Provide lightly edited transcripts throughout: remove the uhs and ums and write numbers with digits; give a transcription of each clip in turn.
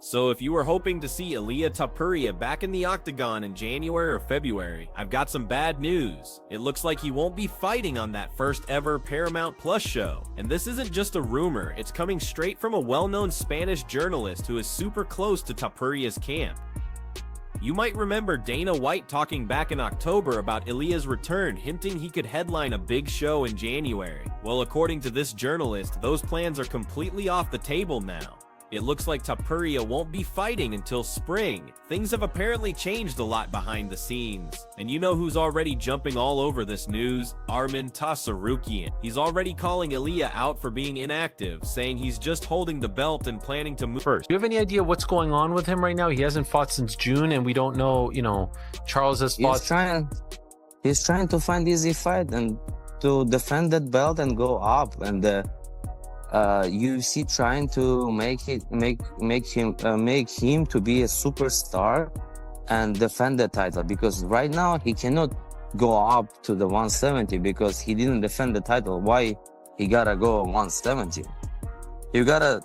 So if you were hoping to see Ilia Topuria back in the octagon in January or February, I've got some bad news. It looks like he won't be fighting on that first ever Paramount Plus show. And this isn't just a rumor, it's coming straight from a well-known Spanish journalist who is super close to Topuria's camp. You might remember Dana White talking back in October about Ilia's return, hinting he could headline a big show in January. Well, according to this journalist, those plans are completely off the table now. It looks like Topuria won't be fighting until spring. Things have apparently changed a lot behind the scenes. And you know who's already jumping all over this news? Arman Tsarukyan. He's already calling Ilia out for being inactive, saying he's just holding the belt and planning to move first. Do you have any idea what's going on with him right now? He hasn't fought since June, and we don't know, Charles has fought. He's trying to find easy fight and to defend that belt and go up. And UFC trying to make him to be a superstar and defend the title, because right now he cannot go up to the 170 because he didn't defend the title. Why he gotta go 170? You gotta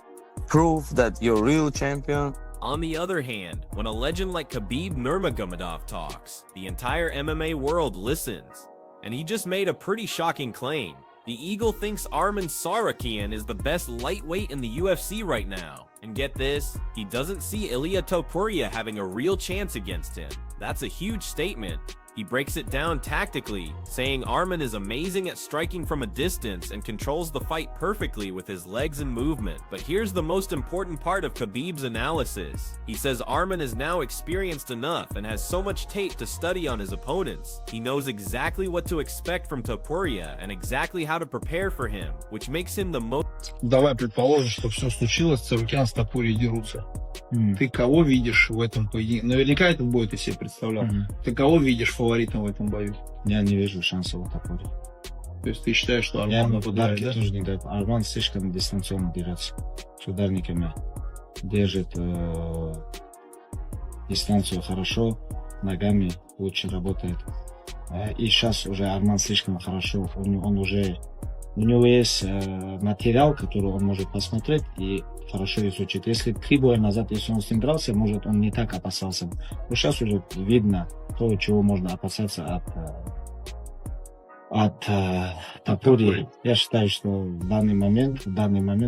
prove that you're real champion. On the other hand, when a legend like Khabib Nurmagomedov talks, the entire MMA world listens. And he just made a pretty shocking claim. The Eagle thinks Arman Tsarukyan is the best lightweight in the UFC right now. And get this, he doesn't see Ilia Topuria having a real chance against him. That's a huge statement. He breaks it down tactically, saying Arman is amazing at striking from a distance and controls the fight perfectly with his legs and movement. But here's the most important part of Khabib's analysis. He says Arman is now experienced enough and has so much tape to study on his opponents. He knows exactly what to expect from Topuria and exactly how to prepare for him, which makes him the most... Давай предположим, что все случилось, Tsarukyan с Topuria дерутся. Ты кого видишь в этом поединке? Наверняка это бой ты себе представлял. Ты кого видишь фаворитом в этом бою? Я не вижу шансов у Topuria. То есть ты считаешь, что Арман ударит, да? Тоже не дает. Арман слишком дистанционно дерется. С ударниками держит дистанцию хорошо, ногами лучше работает. И сейчас уже Арман слишком хорошо. У него есть материал, который он может посмотреть и хорошо изучить. Если 3 боя назад, если он с ним дрался, может, он не так опасался. Но сейчас уже видно то, чего можно опасаться от Topuria. Я считаю, что в данный момент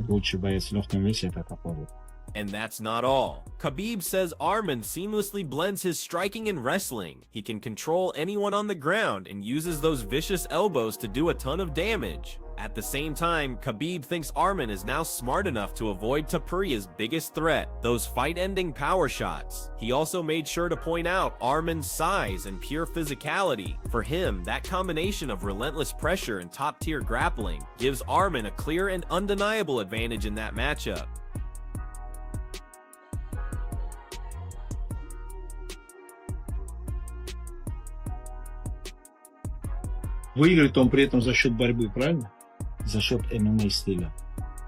лучший боец в легком весе это Topuria. And that's not all. Khabib says Arman seamlessly blends his striking and wrestling. He can control anyone on the ground and uses those vicious elbows to do a ton of damage. At the same time, Khabib thinks Arman is now smart enough to avoid Topuria's biggest threat, those fight-ending power shots. He also made sure to point out Arman's size and pure physicality. For him, that combination of relentless pressure and top-tier grappling gives Arman a clear and undeniable advantage in that matchup. Выиграет он при этом за счет борьбы, правильно? За счет ММА стиля.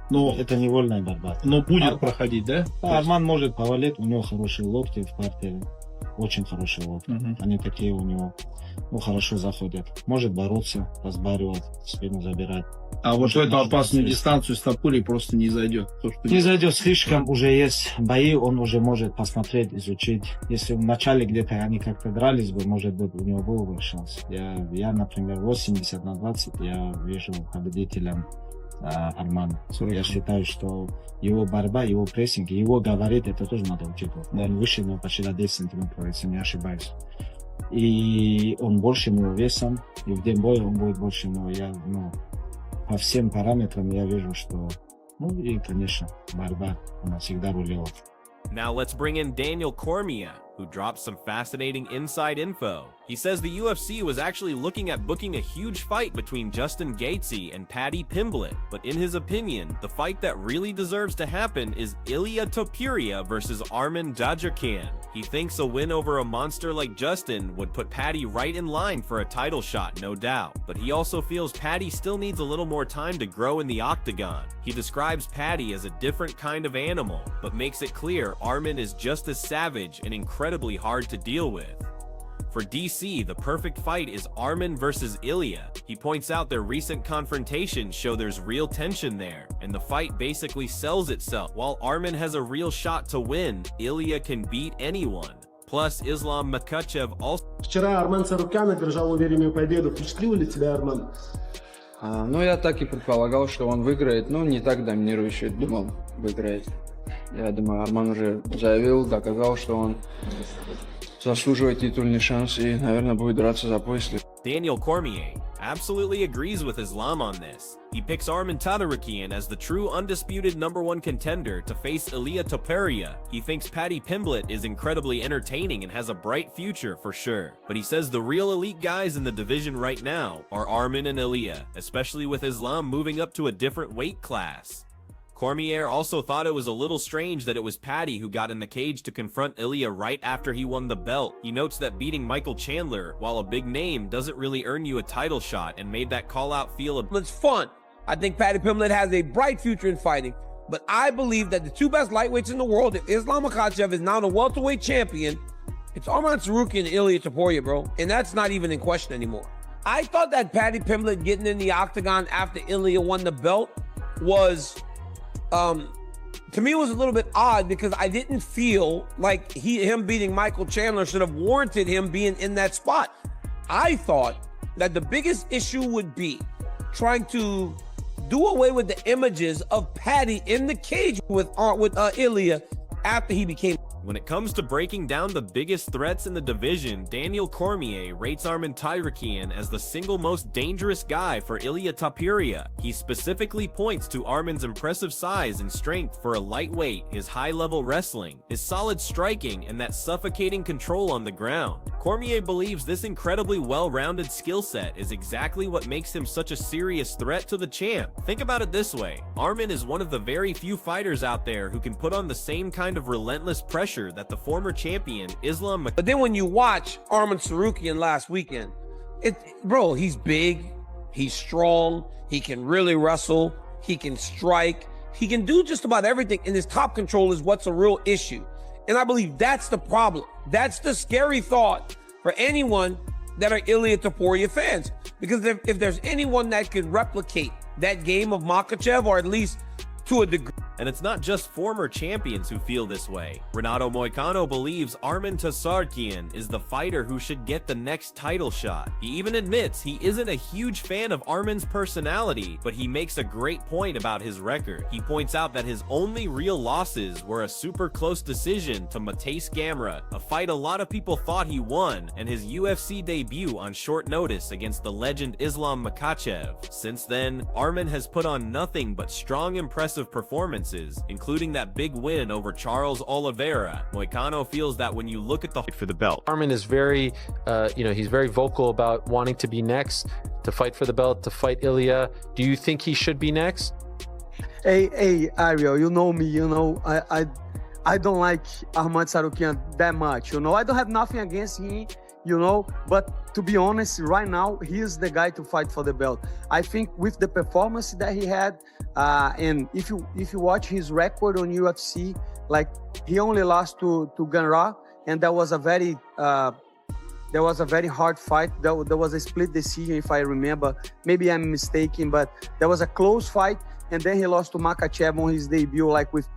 Но это не вольная борьба. Но будет проходить, да? Арман может повалить, у него хорошие локти в партере. Очень хорошие локти. Они такие у него, хорошо заходят. Может бороться, разбаривать, спину забирать. А вот в эту опасную дистанцию с Topuria просто не зайдет. Не зайдет, слишком уже есть бои, он уже может посмотреть, изучить. Если в начале где-то они как-то дрались бы, может быть, у него был бы шанс. Я, например, 80/20, я вижу победителем Армана. Я считаю, что его борьба, его прессинг, его говорит, это тоже надо учитывать. Он выше него почти на 10 сантиметров, если не ошибаюсь. И он больше него весом, и в день боя он будет больше него. По всем параметрам я вижу, что, и, конечно, борьба, она всегда рулила. Now let's bring in Daniel Cormier, who dropped some fascinating inside info. He says the UFC was actually looking at booking a huge fight between Justin Gaethje and Paddy Pimblett, but in his opinion, the fight that really deserves to happen is Ilia Topuria versus Arman Tsarukyan. He thinks a win over a monster like Justin would put Paddy right in line for a title shot, no doubt, but he also feels Paddy still needs a little more time to grow in the octagon. He describes Paddy as a different kind of animal, but makes it clear Arman is just as savage and incredibly hard to deal with. For DC, the perfect fight is Arman versus Ilia. He points out their recent confrontations show there's real tension there, and the fight basically sells itself. While Arman has a real shot to win, Ilia can beat anyone. Plus, Islam Makhachev also... Вчера Арман Tsarukyan одержал уверенную победу. Впечатлил ли тебя Арман? Ну, я так и предполагал, что он выиграет, но не так доминирующе думал выиграет. Я думаю, Арман уже заявил, доказал, что он заслуживает титульный шанс и, наверное, будет драться за пояс. Daniel Cormier absolutely agrees with Islam on this. He picks Arman Tsarukyan as the true undisputed #1 contender to face Ilia Topuria. He thinks Paddy Pimblett is incredibly entertaining and has a bright future for sure. But he says the real elite guys in the division right now are Arman and Ilia, especially with Islam moving up to a different weight class. Cormier also thought it was a little strange that it was Paddy who got in the cage to confront Ilia right after he won the belt. He notes that beating Michael Chandler, while a big name, doesn't really earn you a title shot and made that call-out feel a... It's fun. I think Paddy Pimblett has a bright future in fighting, but I believe that the two best lightweights in the world, if Islam Makhachev is now the welterweight champion, it's Arman Tsarukyan and Ilia Topuria, bro, and that's not even in question anymore. I thought that Paddy Pimblett getting in the octagon after Ilia won the belt was... to me, it was a little bit odd because I didn't feel like him beating Michael Chandler should have warranted him being in that spot. I thought that the biggest issue would be trying to do away with the images of Paddy in the cage with Ilia after he became... When it comes to breaking down the biggest threats in the division, Daniel Cormier rates Arman Tsarukyan as the single most dangerous guy for Ilia Topuria. He specifically points to Arman's impressive size and strength for a lightweight, his high-level wrestling, his solid striking, and that suffocating control on the ground. Cormier believes this incredibly well-rounded skill set is exactly what makes him such a serious threat to the champ. Think about it this way, Arman is one of the very few fighters out there who can put on the same kind of relentless pressure that the former champion Islam... But then when you watch Arman Tsarukyan last weekend, bro, he's big, he's strong, he can really wrestle, he can strike, he can do just about everything, and his top control is what's a real issue. And I believe that's the problem. That's the scary thought for anyone that are Ilia Topuria fans. Because if there's anyone that could replicate that game of Makhachev, or at least to a degree... And it's not just former champions who feel this way. Renato Moicano believes Arman Tsarukyan is the fighter who should get the next title shot. He even admits he isn't a huge fan of Arman's personality, but he makes a great point about his record. He points out that his only real losses were a super close decision to Mateusz Gamrot, a fight a lot of people thought he won, and his UFC debut on short notice against the legend Islam Makhachev. Since then, Arman has put on nothing but strong, impressive performances, including that big win over Charles Oliveira. Moicano feels that when you look at the fight for the belt, Arman is very, he's very vocal about wanting to be next, to fight for the belt, to fight Ilia. Do you think he should be next? Hey, Ariel, you know me, I don't like Arman Tsarukyan that much, I don't have nothing against him, but to be honest, right now, he is the guy to fight for the belt. I think with the performance that he had, and if you watch his record on UFC, like he only lost to Gamrot, and that was a very hard fight. There was a split decision, if I remember. Maybe I'm mistaken, but there was a close fight, and then he lost to Makhachev on his debut, like with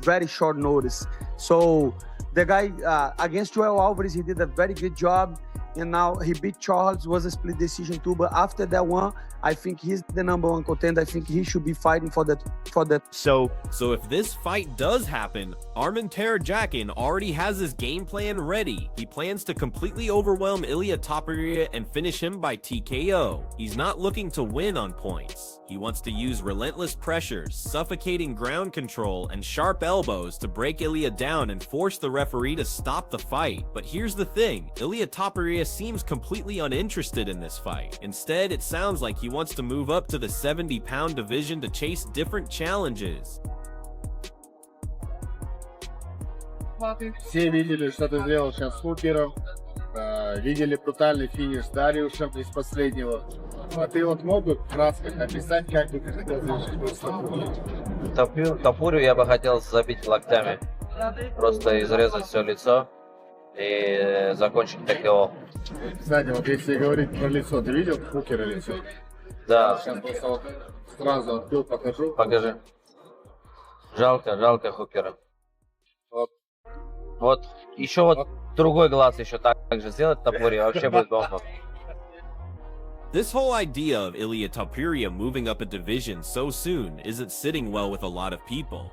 very short notice. So the guy against Joel Alvarez, he did a very good job, and now he beat Charles. Was a split decision too, but after that one, I think he's the #1 contender. I think he should be fighting for that. So if this fight does happen, Arman Tsarukyan already has his game plan ready. He plans to completely overwhelm Ilia Topuria and finish him by TKO. He's not looking to win on points. He wants to use relentless pressures, suffocating ground control, and sharp elbows to break Ilia down and force the referee to stop the fight. But here's the thing, Ilia Topuria seems completely uninterested in this fight. Instead, it sounds like he wants to move up to the 70-pound division to chase different challenges. Все видели, что ты сделал сейчас с Хукером, видели брутальный финиш с Дариушем из последнего. А ты вот мог бы вкратце описать, как бы ты хотел завершить? Топурию я бы хотел забить локтями, просто изрезать все лицо и закончить ТКО. Кстати, вот если говорить про лицо, ты видел Хукера лицо? Да, Сейчас просто вот сразу открыл, покажу. покажи. Жалко Хукера. Вот. Вот, еще вот другой глаз еще так же сделать Topuria, вообще будет бомба. This whole idea of Ilia Topuria moving up a division so soon isn't sitting well with a lot of people.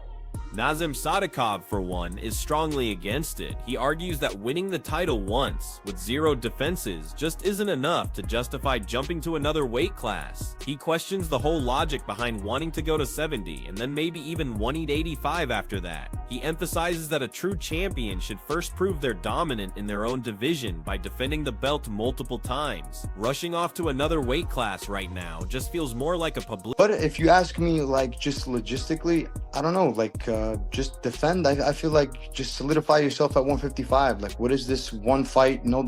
Nazim Sadikov, for one, is strongly against it. He argues that winning the title once, with 0 defenses, just isn't enough to justify jumping to another weight class. He questions the whole logic behind wanting to go to 70, and then maybe even 185 after that. He emphasizes that a true champion should first prove they're dominant in their own division by defending the belt multiple times. Rushing off to another weight class right now just feels more like a publicity. But if you ask me, like, just logistically, I don't know, like, just defend. I feel like just solidify yourself at 155. Like, what is this one fight, no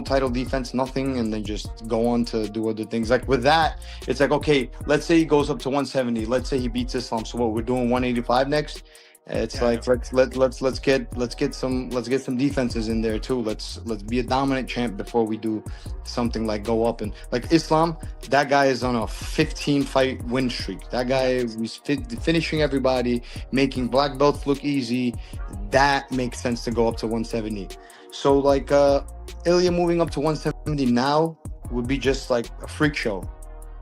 title defense, nothing, and then just go on to do other things. Like with that, it's like, okay, let's say he goes up to 170. Let's say he beats Islam. So what, we're doing 185 next? It's like let's get some defenses in there too. Let's be a dominant champ before we do something like go up. And like Islam, that guy is on a 15 fight win streak. That guy is finishing everybody, making black belts look easy. That makes sense to go up to 170. So like Ilia moving up to 170 now would be just like a freak show.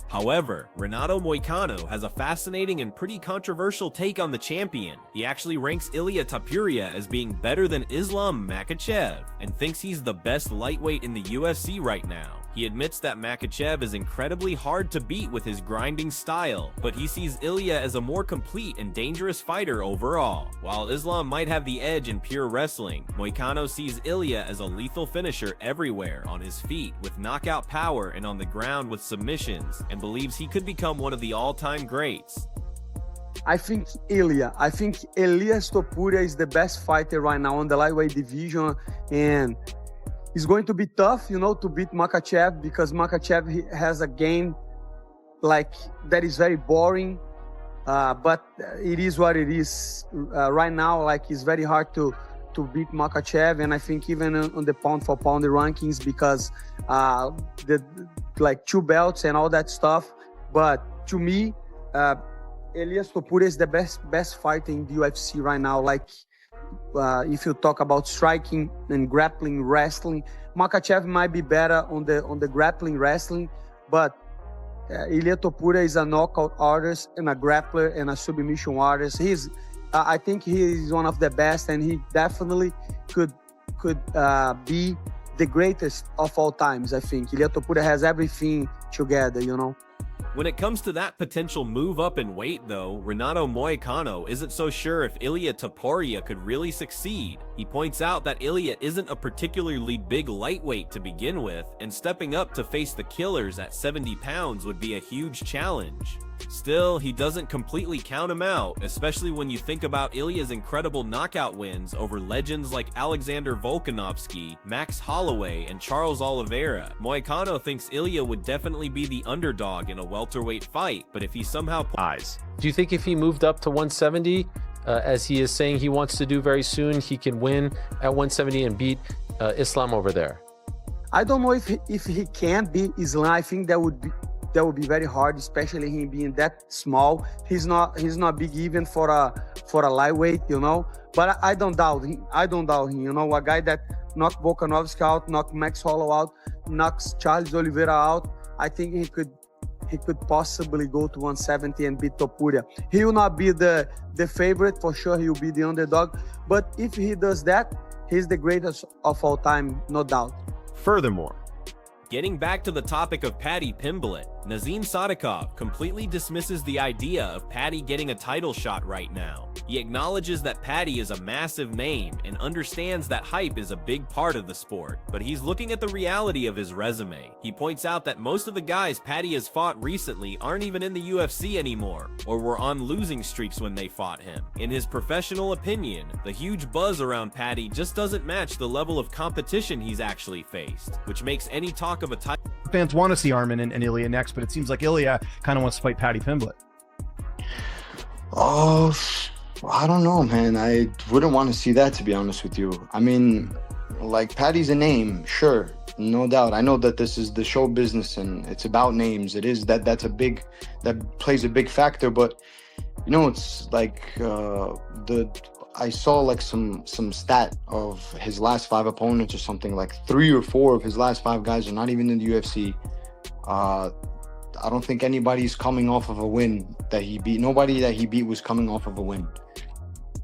However, Renato Moicano has a fascinating and pretty controversial take on the champion. He actually ranks Ilia Topuria as being better than Islam Makhachev, and thinks he's the best lightweight in the UFC right now. He admits that Makhachev is incredibly hard to beat with his grinding style, but he sees Ilia as a more complete and dangerous fighter overall. While Islam might have the edge in pure wrestling, Moicano sees Ilia as a lethal finisher everywhere, on his feet with knockout power and on the ground with submissions, and believes he could become one of the all-time greats. I think Elias Topuria is the best fighter right now on the lightweight division, and it's going to be tough, you know, to beat Makhachev, because Makhachev has a game like that is very boring, but it is what it is right now. Like, it's very hard to beat Makhachev, and I think even on the pound for pound rankings, because the like 2 belts and all that stuff. But to me, Elias Topuria is the best fighter in the UFC right now. Like, if you talk about striking and grappling wrestling, Makhachev might be better on the grappling wrestling, but Ilia Topuria is a knockout artist and a grappler and a submission artist. I think he is one of the best, and he definitely could be the greatest of all times. I think Ilia Topuria has everything together, you know. When it comes to that potential move up in weight, though, Renato Moicano isn't so sure if Ilia Topuria could really succeed. He points out that Ilia isn't a particularly big lightweight to begin with, and stepping up to face the killers at 70 pounds would be a huge challenge. Still, he doesn't completely count him out, especially when you think about Ilia's incredible knockout wins over legends like Alexander Volkanovski, Max Holloway, and Charles Oliveira. Moicano thinks Ilia would definitely be the underdog in a welterweight fight, but if he somehow Do you think if he moved up to 170, as he is saying he wants to do very soon, he can win at 170 and beat Islam over there? I don't know if he can beat Islam. I think that would be very hard, especially him being that small. He's not big even for a lightweight, you know. But I don't doubt him. You know, a guy that knocked Volkanovski out, knocked Max Holloway out, knocks Charles Oliveira out. I think he could possibly go to 170 and beat Topuria. He will not be the favorite for sure. He will be the underdog. But if he does that, he's the greatest of all time, no doubt. Furthermore, getting back to the topic of Paddy Pimblett, Nazim Sadikov completely dismisses the idea of Paddy getting a title shot right now. He acknowledges that Paddy is a massive name and understands that hype is a big part of the sport, but he's looking at the reality of his resume. He points out that most of the guys Paddy has fought recently aren't even in the UFC anymore, or were on losing streaks when they fought him. In his professional opinion, the huge buzz around Paddy just doesn't match the level of competition he's actually faced, which makes any talk of a title. Fans want to see Arman and Ilia next, but it seems like Ilia kind of wants to fight Paddy Pimblett. Oh, I don't know, man. I wouldn't want to see that, to be honest with you. I mean, like Paddy's a name, sure, no doubt. I know that this is the show business and it's about names. It is that plays a big factor. But you know, it's like I saw like some stat of his last 5 opponents or something, like 3 or 4 of his last 5 guys are not even in the UFC. I don't think anybody's coming off of a win that he beat. Nobody that he beat was coming off of a win.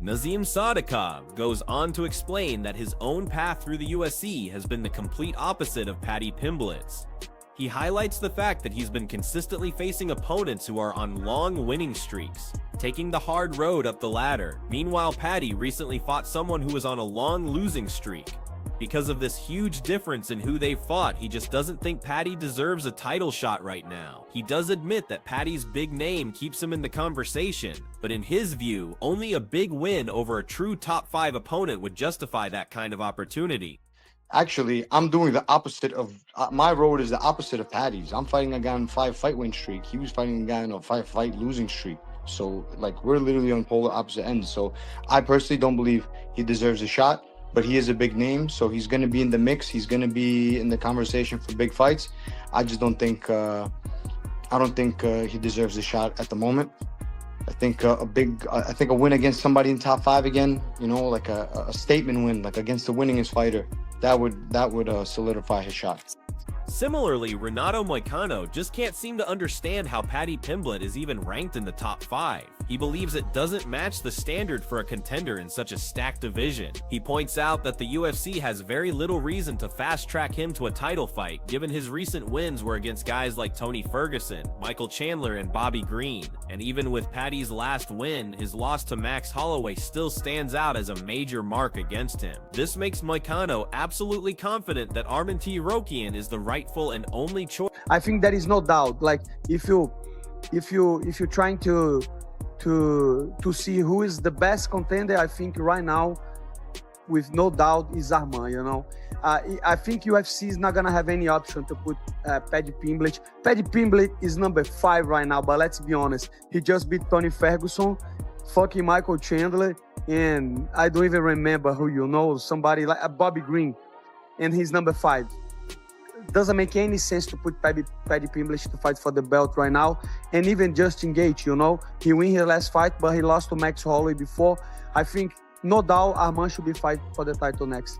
Nazim Sadikov goes on to explain that his own path through the UFC has been the complete opposite of Paddy Pimblett's. He highlights the fact that he's been consistently facing opponents who are on long winning streaks, taking the hard road up the ladder. Meanwhile, Paddy recently fought someone who was on a long losing streak. Because of this huge difference in who they fought, he just doesn't think Paddy deserves a title shot right now. He does admit that Paddy's big name keeps him in the conversation, but in his view, only a big win over a true top 5 opponent would justify that kind of opportunity. Actually, I'm doing the opposite of my road is the opposite of Paddy's. I'm fighting a guy on a 5-fight win streak. He was fighting a guy on a 5-fight losing streak. So like we're literally on polar opposite ends. So I personally don't believe he deserves a shot. But he is a big name, so he's going to be in the mix. He's going to be in the conversation for big fights. I just don't think he deserves a shot at the moment. I think a win against somebody in top 5 again, you know, like a statement win, like against the winningest fighter, that would solidify his shot. Similarly, Renato Moicano just can't seem to understand how Paddy Pimblett is even ranked in the top 5. He believes it doesn't match the standard for a contender in such a stacked division. He points out that the UFC has very little reason to fast-track him to a title fight, given his recent wins were against guys like Tony Ferguson, Michael Chandler, and Bobby Green. And even with Paddy's last win, his loss to Max Holloway still stands out as a major mark against him. This makes Moicano absolutely confident that Arman Tsarukyan is the rightful and only choice. I think there is no doubt. Like if you're trying to see who is the best contender, I think right now, with no doubt, is Arman. You know, I think UFC is not gonna have any option to put Paddy Pimblett. Paddy Pimblett is number 5 right now, but let's be honest, he just beat Tony Ferguson, fucking Michael Chandler, and I don't even remember who, you know, somebody like Bobby Green, and he's number 5. Doesn't make any sense to put Paddy Pimblett to fight for the belt right now. And even Justin Gaethje, you know, he won his last fight, but he lost to Max Holloway before. I think, no doubt, Arman should be fighting for the title next.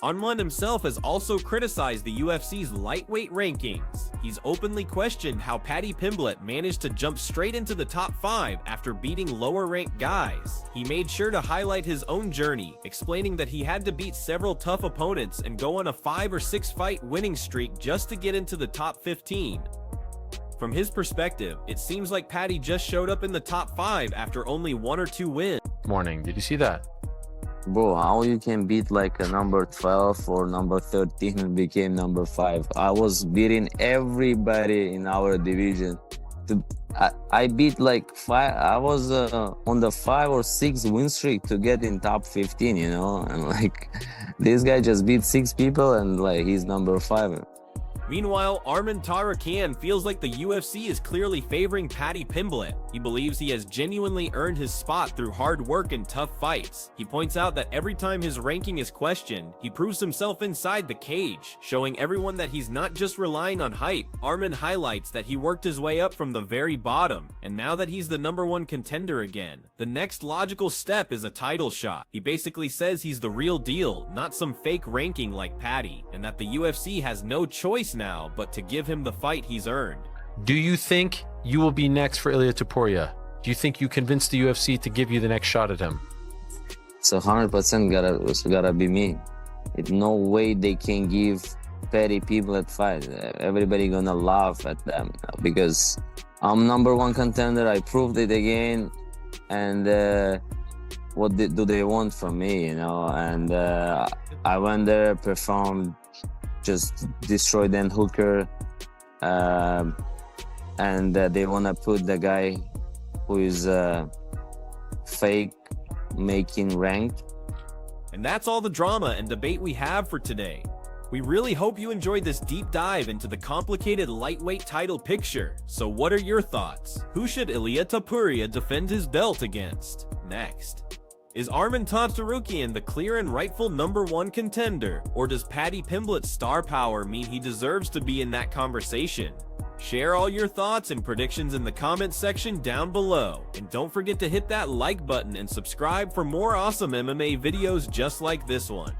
Arman himself has also criticized the UFC's lightweight rankings. He's openly questioned how Paddy Pimblett managed to jump straight into the top 5 after beating lower-ranked guys. He made sure to highlight his own journey, explaining that he had to beat several tough opponents and go on a 5 or 6 fight winning streak just to get into the top 15. From his perspective, it seems like Paddy just showed up in the top 5 after only 1 or 2 wins. Morning, did you see that? Bro, how you can beat like a number 12 or number 13 and became number 5? I was beating everybody in our division. I beat like 5. I was on the 5 or 6 win streak to get in top 15, you know? And like, this guy just beat 6 people and like, he's number 5. Meanwhile, Arman Tsarukyan feels like the UFC is clearly favoring Paddy Pimblett. He believes he has genuinely earned his spot through hard work and tough fights. He points out that every time his ranking is questioned, he proves himself inside the cage, showing everyone that he's not just relying on hype. Arman highlights that he worked his way up from the very bottom, and now that he's the #1 contender again, the next logical step is a title shot. He basically says he's the real deal, not some fake ranking like Paddy, and that the UFC has no choice now but to give him the fight he's earned. Do you think you will be next for Ilia Topuria? Do you think you convinced the UFC to give you the next shot at him? It's 100% gotta be me. It's no way they can give Paddy Pimblett fight. Everybody gonna laugh at them because I'm #1 contender. I proved it again, and what do they want from me, you know? And I went there, performed, just destroyed Dan Hooker, and they want to put the guy who is fake making ranked. And that's all the drama and debate we have for today. We really hope you enjoyed this deep dive into the complicated lightweight title picture. So what are your thoughts? Who should Ilia Topuria defend his belt against next? Is Arman Tsarukyan the clear and rightful #1 contender, or does Paddy Pimblett's star power mean he deserves to be in that conversation? Share all your thoughts and predictions in the comments section down below, and don't forget to hit that like button and subscribe for more awesome MMA videos just like this one.